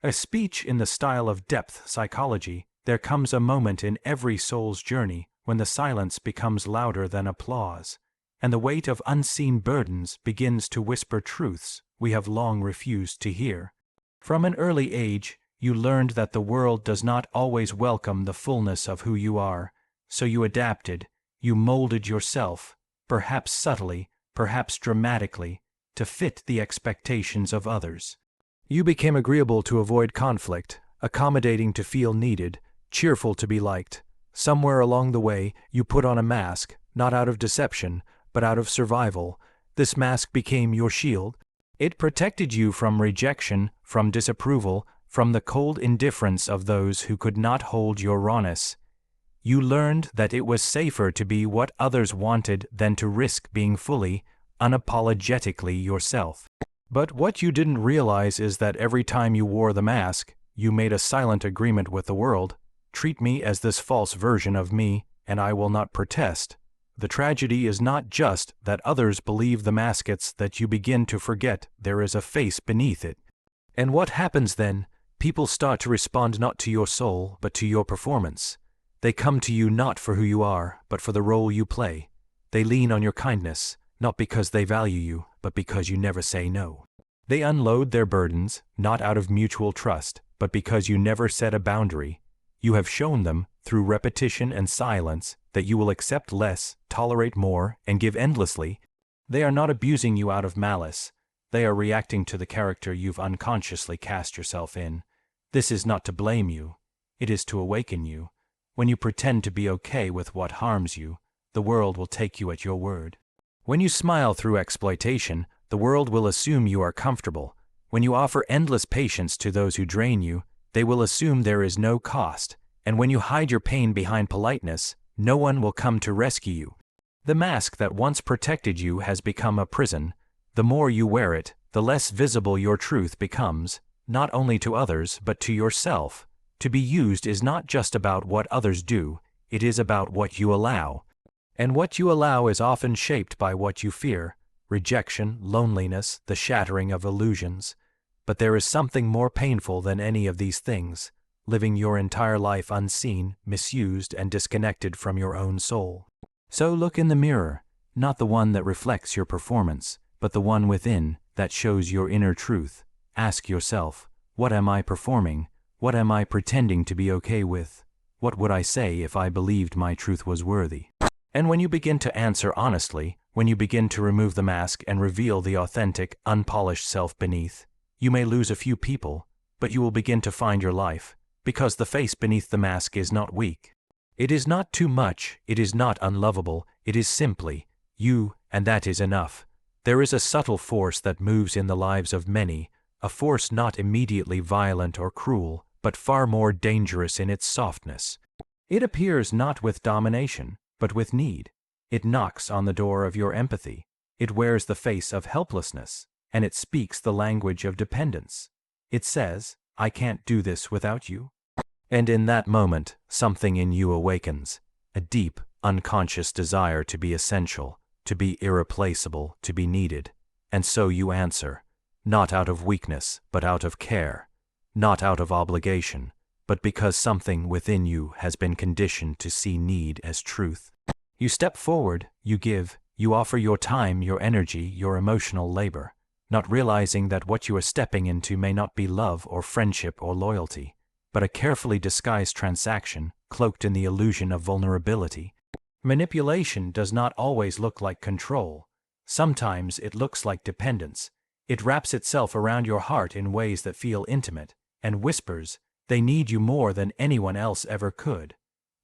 A speech in the style of depth psychology, there comes a moment in every soul's journey when the silence becomes louder than applause, and the weight of unseen burdens begins to whisper truths we have long refused to hear. From an early age, you learned that the world does not always welcome the fullness of who you are, so you adapted, you molded yourself, perhaps subtly, perhaps dramatically, to fit the expectations of others. You became agreeable to avoid conflict, accommodating to feel needed, cheerful to be liked. Somewhere along the way, you put on a mask, not out of deception, but out of survival. This mask became your shield. It protected you from rejection, from disapproval, from the cold indifference of those who could not hold your rawness. You learned that it was safer to be what others wanted than to risk being fully, unapologetically yourself. But what you didn't realize is that every time you wore the mask, you made a silent agreement with the world. Treat me as this false version of me, and I will not protest. The tragedy is not just that others believe the mask, it's that you begin to forget there is a face beneath it. And what happens then? People start to respond not to your soul, but to your performance. They come to you not for who you are, but for the role you play. They lean on your kindness, not because they value you, but because you never say no. They unload their burdens, not out of mutual trust, but because you never set a boundary. You have shown them, through repetition and silence, that you will accept less, tolerate more, and give endlessly. They are not abusing you out of malice. They are reacting to the character you've unconsciously cast yourself in. This is not to blame you. It is to awaken you. When you pretend to be okay with what harms you, the world will take you at your word. When you smile through exploitation, the world will assume you are comfortable. When you offer endless patience to those who drain you, they will assume there is no cost. And when you hide your pain behind politeness, no one will come to rescue you. The mask that once protected you has become a prison. The more you wear it, the less visible your truth becomes, not only to others but to yourself. To be used is not just about what others do, it is about what you allow. And what you allow is often shaped by what you fear: rejection, loneliness, the shattering of illusions. But there is something more painful than any of these things: living your entire life unseen, misused, and disconnected from your own soul. So look in the mirror, not the one that reflects your performance, but the one within that shows your inner truth. Ask yourself, what am I performing? What am I pretending to be okay with? What would I say if I believed my truth was worthy? And when you begin to answer honestly, when you begin to remove the mask and reveal the authentic, unpolished self beneath, you may lose a few people, but you will begin to find your life, because the face beneath the mask is not weak. It is not too much, it is not unlovable, it is simply you, and that is enough. There is a subtle force that moves in the lives of many, a force not immediately violent or cruel, but far more dangerous in its softness. It appears not with domination, but with need. It knocks on the door of your empathy. It wears the face of helplessness, and it speaks the language of dependence. It says, I can't do this without you. And in that moment, something in you awakens, a deep, unconscious desire to be essential, to be irreplaceable, to be needed. And so you answer, not out of weakness, but out of care, not out of obligation, but because something within you has been conditioned to see need as truth. You step forward, you give, you offer your time, your energy, your emotional labor, not realizing that what you are stepping into may not be love or friendship or loyalty, but a carefully disguised transaction cloaked in the illusion of vulnerability. Manipulation does not always look like control. Sometimes it looks like dependence. It wraps itself around your heart in ways that feel intimate, and whispers, they need you more than anyone else ever could.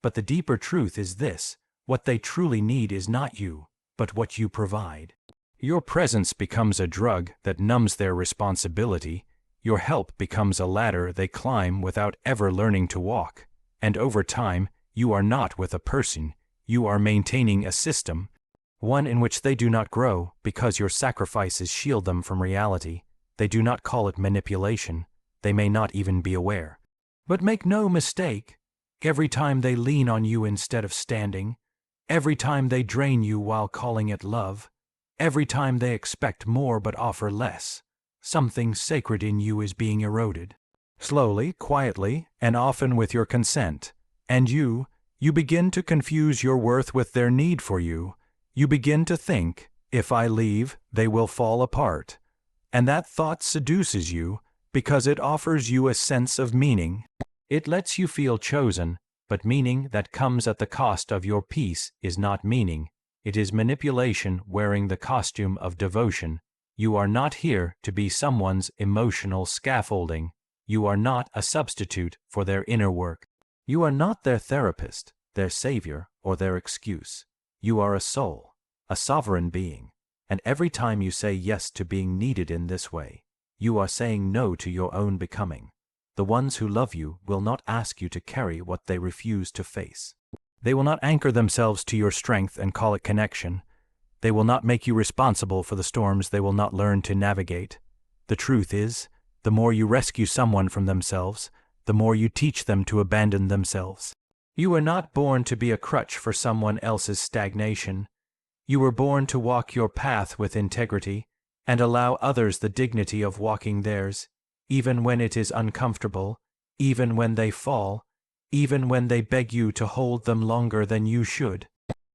But the deeper truth is this: what they truly need is not you, but what you provide. Your presence becomes a drug that numbs their responsibility. Your help becomes a ladder they climb without ever learning to walk. And over time, you are not with a person, you are maintaining a system, one in which they do not grow because your sacrifices shield them from reality. They do not call it manipulation. They may not even be aware. But make no mistake, every time they lean on you instead of standing, every time they drain you while calling it love, every time they expect more but offer less, something sacred in you is being eroded. slowly, quietly, and often with your consent. And you begin to confuse your worth with their need for you. You begin to think, if I leave, they will fall apart. And that thought seduces you because it offers you a sense of meaning. It lets you feel chosen, but meaning that comes at the cost of your peace is not meaning. It is manipulation wearing the costume of devotion. You are not here to be someone's emotional scaffolding. You are not a substitute for their inner work. You are not their therapist, their savior, or their excuse. You are a soul, a sovereign being, and every time you say yes to being needed in this way, you are saying no to your own becoming. The ones who love you will not ask you to carry what they refuse to face. They will not anchor themselves to your strength and call it connection. They will not make you responsible for the storms they will not learn to navigate. The truth is, the more you rescue someone from themselves, the more you teach them to abandon themselves. You were not born to be a crutch for someone else's stagnation. You were born to walk your path with integrity and allow others the dignity of walking theirs, even when it is uncomfortable, even when they fall, even when they beg you to hold them longer than you should.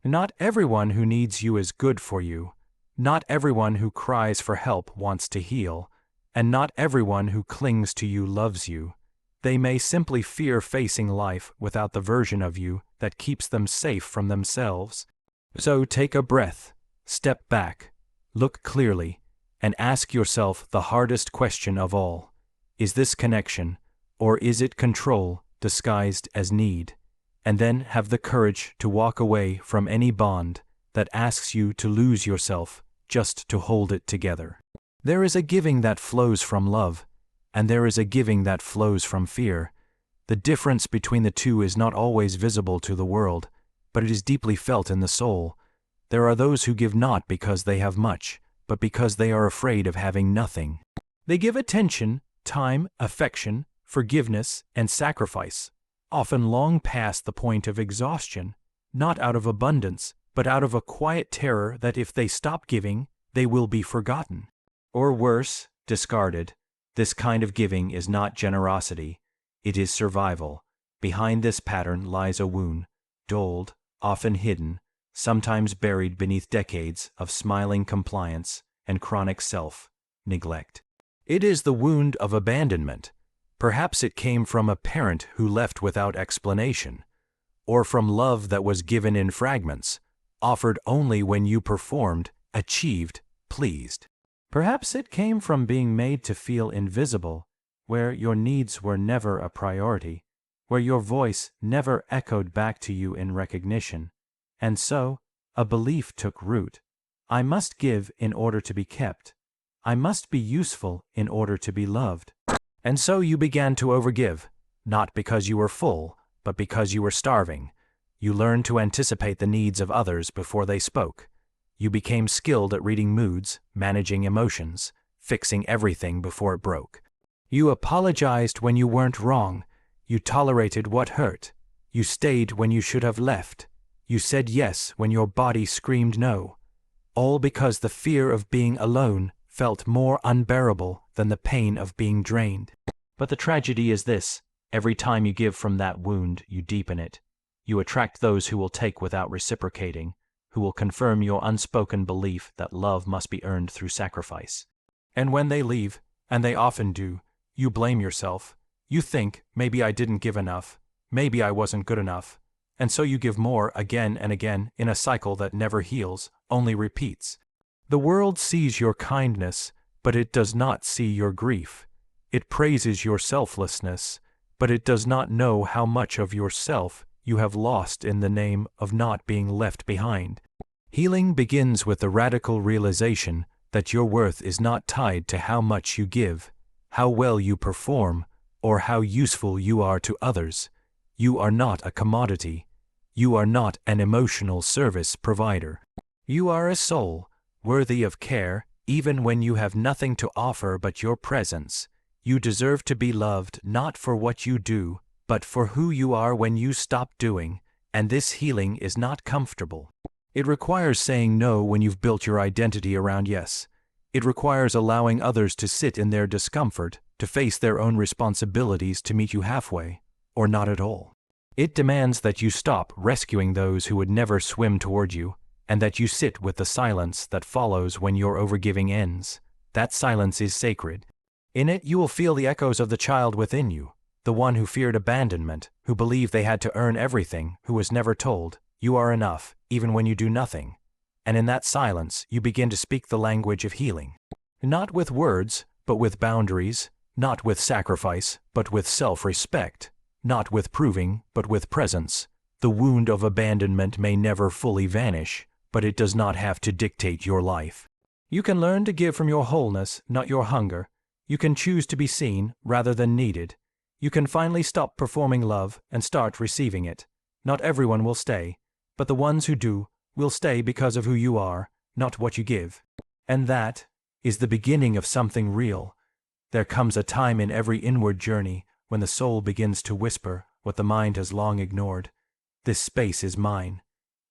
Not everyone who needs you is good for you. Not everyone who cries for help wants to heal, and not everyone who clings to you loves you. They may simply fear facing life without the version of you that keeps them safe from themselves. So take a breath, step back, look clearly, and ask yourself the hardest question of all. Is this connection, or is it control disguised as need? And then have the courage to walk away from any bond that asks you to lose yourself just to hold it together. There is a giving that flows from love, and there is a giving that flows from fear. The difference between the two is not always visible to the world, but it is deeply felt in the soul. There are those who give not because they have much, but because they are afraid of having nothing. They give attention, time, affection, forgiveness, and sacrifice, often long past the point of exhaustion, not out of abundance, but out of a quiet terror that if they stop giving, they will be forgotten. Or worse, discarded. This kind of giving is not generosity, it is survival. Behind this pattern lies a wound, dulled, often hidden, sometimes buried beneath decades of smiling compliance and chronic self-neglect. It is the wound of abandonment. Perhaps it came from a parent who left without explanation, or from love that was given in fragments, offered only when you performed, achieved, pleased. Perhaps it came from being made to feel invisible, where your needs were never a priority, where your voice never echoed back to you in recognition. And so, a belief took root. I must give in order to be kept. I must be useful in order to be loved. And so you began to overgive, not because you were full, but because you were starving. You learned to anticipate the needs of others before they spoke. You became skilled at reading moods, managing emotions, fixing everything before it broke. You apologized when you weren't wrong. You tolerated what hurt. You stayed when you should have left. You said yes when your body screamed no. All because the fear of being alone felt more unbearable than the pain of being drained. But the tragedy is this: every time you give from that wound, you deepen it. You attract those who will take without reciprocating, who will confirm your unspoken belief that love must be earned through sacrifice. And when they leave, and they often do, you blame yourself. You think, maybe I didn't give enough, maybe I wasn't good enough, and so you give more again and again in a cycle that never heals, only repeats. The world sees your kindness, but it does not see your grief. It praises your selflessness, but it does not know how much of yourself you have lost in the name of not being left behind. Healing begins with the radical realization that your worth is not tied to how much you give, how well you perform, or how useful you are to others. You are not a commodity. You are not an emotional service provider. You are a soul, worthy of care, even when you have nothing to offer but your presence. You deserve to be loved not for what you do, but for who you are when you stop doing, and this healing is not comfortable. It requires saying no when you've built your identity around yes. It requires allowing others to sit in their discomfort, to face their own responsibilities to meet you halfway, or not at all. It demands that you stop rescuing those who would never swim toward you, and that you sit with the silence that follows when your overgiving ends. That silence is sacred. In it you will feel the echoes of the child within you, the one who feared abandonment, who believed they had to earn everything, who was never told, "You are enough, even when you do nothing." And in that silence you begin to speak the language of healing. Not with words, but with boundaries, not with sacrifice, but with self-respect, not with proving, but with presence. The wound of abandonment may never fully vanish, but it does not have to dictate your life. You can learn to give from your wholeness, not your hunger. You can choose to be seen rather than needed. You can finally stop performing love and start receiving it. Not everyone will stay, but the ones who do will stay because of who you are, not what you give. And that is the beginning of something real. There comes a time in every inward journey when the soul begins to whisper what the mind has long ignored. This space is mine.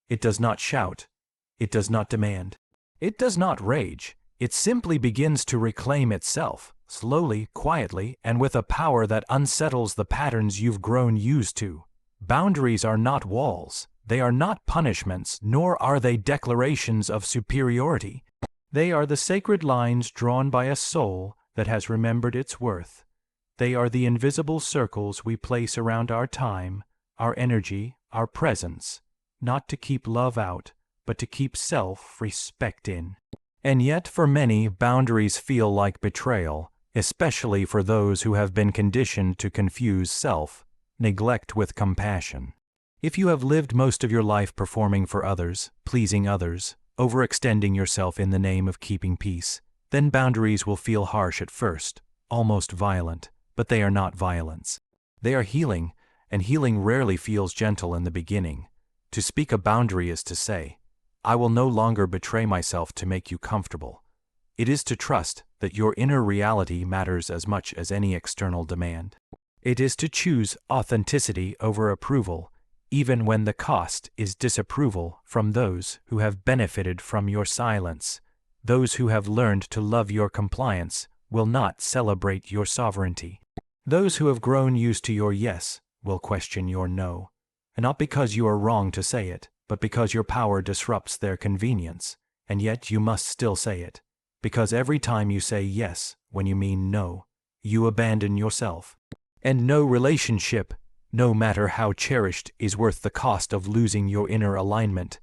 It does not shout. It does not demand. It does not rage. It simply begins to reclaim itself, slowly, quietly, and with a power that unsettles the patterns you've grown used to. Boundaries are not walls. They are not punishments, nor are they declarations of superiority. They are the sacred lines drawn by a soul that has remembered its worth. They are the invisible circles we place around our time, our energy, our presence, not to keep love out, but to keep self-respect in. And yet for many, boundaries feel like betrayal, especially for those who have been conditioned to confuse self-neglect with compassion. If you have lived most of your life performing for others, pleasing others, overextending yourself in the name of keeping peace, then boundaries will feel harsh at first, almost violent, but they are not violence. They are healing, and healing rarely feels gentle in the beginning. To speak a boundary is to say, "I will no longer betray myself to make you comfortable." It is to trust that your inner reality matters as much as any external demand. It is to choose authenticity over approval, even when the cost is disapproval from those who have benefited from your silence. Those who have learned to love your compliance will not celebrate your sovereignty. Those who have grown used to your yes will question your no, and not because you are wrong to say it, but because your power disrupts their convenience, and yet you must still say it, because every time you say yes when you mean no, you abandon yourself. And no relationship, no matter how cherished, is worth the cost of losing your inner alignment.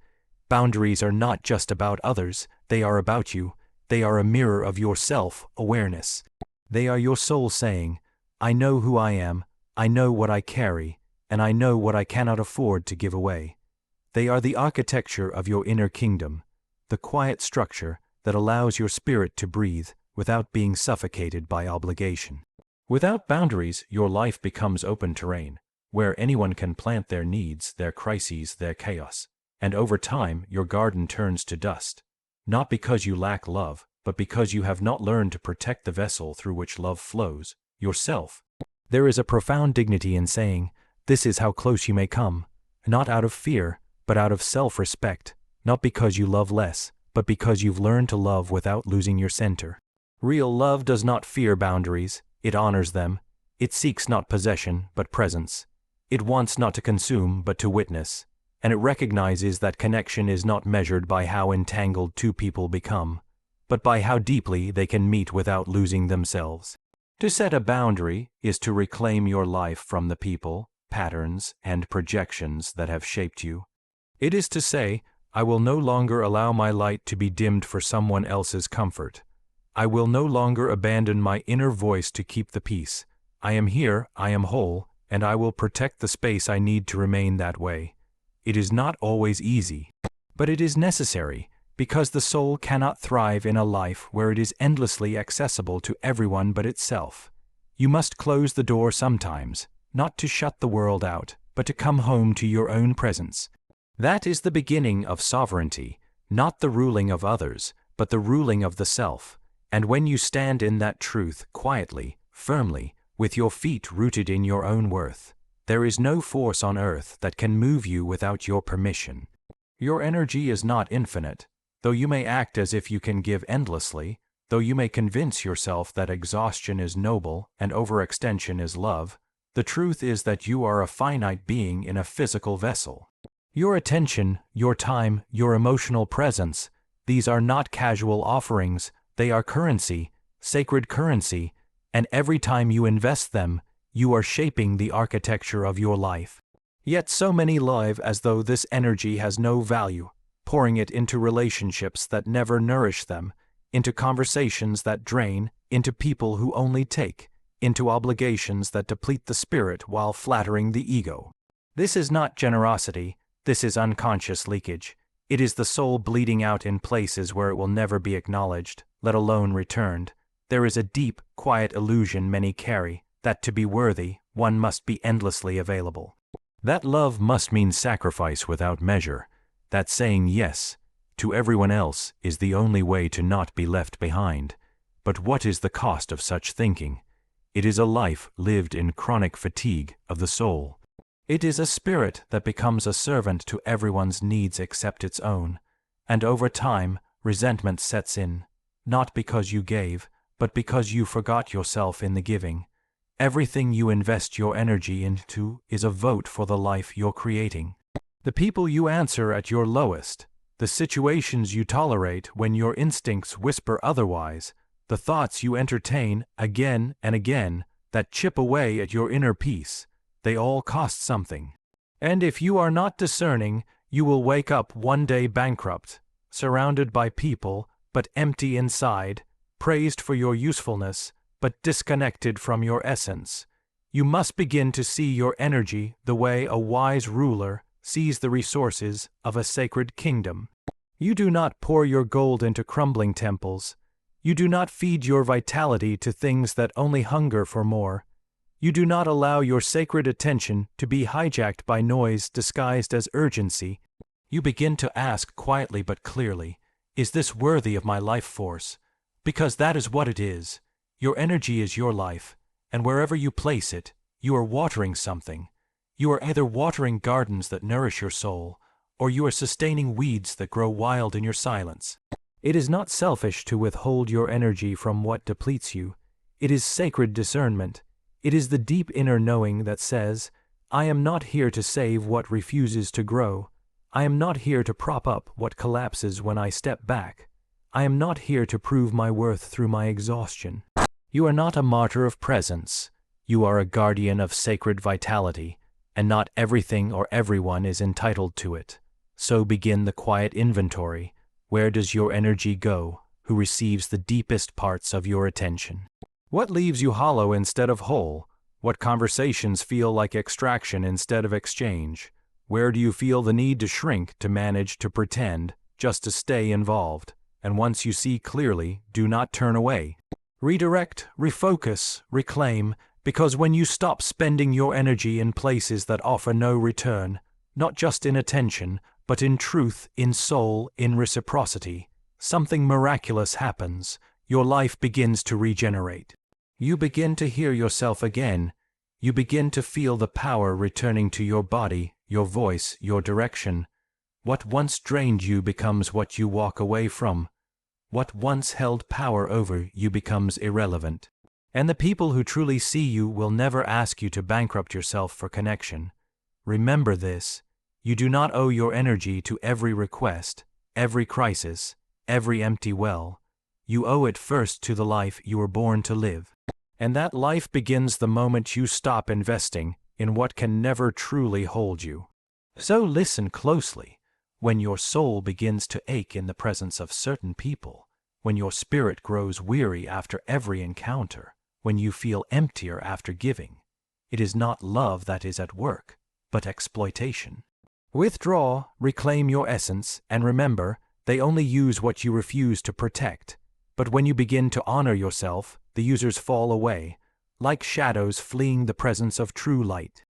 Boundaries are not just about others, they are about you. They are a mirror of your self-awareness. They are your soul saying, "I know who I am, I know what I carry, and I know what I cannot afford to give away." They are the architecture of your inner kingdom, the quiet structure that allows your spirit to breathe without being suffocated by obligation. Without boundaries, your life becomes open terrain, where anyone can plant their needs, their crises, their chaos, and over time your garden turns to dust. Not because you lack love, but because you have not learned to protect the vessel through which love flows, yourself. There is a profound dignity in saying, "This is how close you may come," not out of fear, but out of self-respect, not because you love less, but because you've learned to love without losing your center. Real love does not fear boundaries, it honors them. It seeks not possession, but presence. It wants not to consume, but to witness. And it recognizes that connection is not measured by how entangled two people become, but by how deeply they can meet without losing themselves. To set a boundary is to reclaim your life from the people, patterns, and projections that have shaped you. It is to say, "I will no longer allow my light to be dimmed for someone else's comfort. I will no longer abandon my inner voice to keep the peace. I am here, I am whole, and I will protect the space I need to remain that way." It is not always easy, but it is necessary, because the soul cannot thrive in a life where it is endlessly accessible to everyone but itself. You must close the door sometimes, not to shut the world out, but to come home to your own presence. That is the beginning of sovereignty, not the ruling of others, but the ruling of the self. And when you stand in that truth quietly, firmly, with your feet rooted in your own worth, there is no force on earth that can move you without your permission. Your energy is not infinite. Though you may act as if you can give endlessly, though you may convince yourself that exhaustion is noble and overextension is love, the truth is that you are a finite being in a physical vessel. Your attention, your time, your emotional presence, these are not casual offerings, they are currency, sacred currency, and every time you invest them, you are shaping the architecture of your life. Yet so many live as though this energy has no value, pouring it into relationships that never nourish them, into conversations that drain, into people who only take, into obligations that deplete the spirit while flattering the ego. This is not generosity, this is unconscious leakage. It is the soul bleeding out in places where it will never be acknowledged, let alone returned. There is a deep, quiet illusion many carry, that to be worthy, one must be endlessly available. That love must mean sacrifice without measure, that saying yes to everyone else is the only way to not be left behind. But what is the cost of such thinking? It is a life lived in chronic fatigue of the soul. It is a spirit that becomes a servant to everyone's needs except its own, and over time, resentment sets in, not because you gave, but because you forgot yourself in the giving. Everything you invest your energy into is a vote for the life you're creating. The people you answer at your lowest, the situations you tolerate when your instincts whisper otherwise, the thoughts you entertain again and again that chip away at your inner peace, they all cost something. And if you are not discerning, you will wake up one day bankrupt, surrounded by people, but empty inside, praised for your usefulness, but disconnected from your essence. You must begin to see your energy the way a wise ruler sees the resources of a sacred kingdom. You do not pour your gold into crumbling temples. You do not feed your vitality to things that only hunger for more. You do not allow your sacred attention to be hijacked by noise disguised as urgency. You begin to ask quietly but clearly, is this worthy of my life force? Because that is what it is. Your energy is your life, and wherever you place it, you are watering something. You are either watering gardens that nourish your soul, or you are sustaining weeds that grow wild in your silence. It is not selfish to withhold your energy from what depletes you. It is sacred discernment. It is the deep inner knowing that says, I am not here to save what refuses to grow. I am not here to prop up what collapses when I step back. I am not here to prove my worth through my exhaustion. You are not a martyr of presence. You are a guardian of sacred vitality, and not everything or everyone is entitled to it. So begin the quiet inventory. Where does your energy go? Who receives the deepest parts of your attention? What leaves you hollow instead of whole? What conversations feel like extraction instead of exchange? Where do you feel the need to shrink, to manage, to pretend, just to stay involved? And once you see clearly, do not turn away. Redirect, refocus, reclaim, because when you stop spending your energy in places that offer no return, not just in attention, but in truth, in soul, in reciprocity, something miraculous happens. Your life begins to regenerate. You begin to hear yourself again. You begin to feel the power returning to your body, your voice, your direction. What once drained you becomes what you walk away from. What once held power over you becomes irrelevant. And the people who truly see you will never ask you to bankrupt yourself for connection. Remember this. You do not owe your energy to every request, every crisis, every empty well. You owe it first to the life you were born to live. And that life begins the moment you stop investing in what can never truly hold you. So listen closely. When your soul begins to ache in the presence of certain people, when your spirit grows weary after every encounter, when you feel emptier after giving, it is not love that is at work, but exploitation. Withdraw, reclaim your essence, and remember, they only use what you refuse to protect. But when you begin to honor yourself, the users fall away, like shadows fleeing the presence of true light.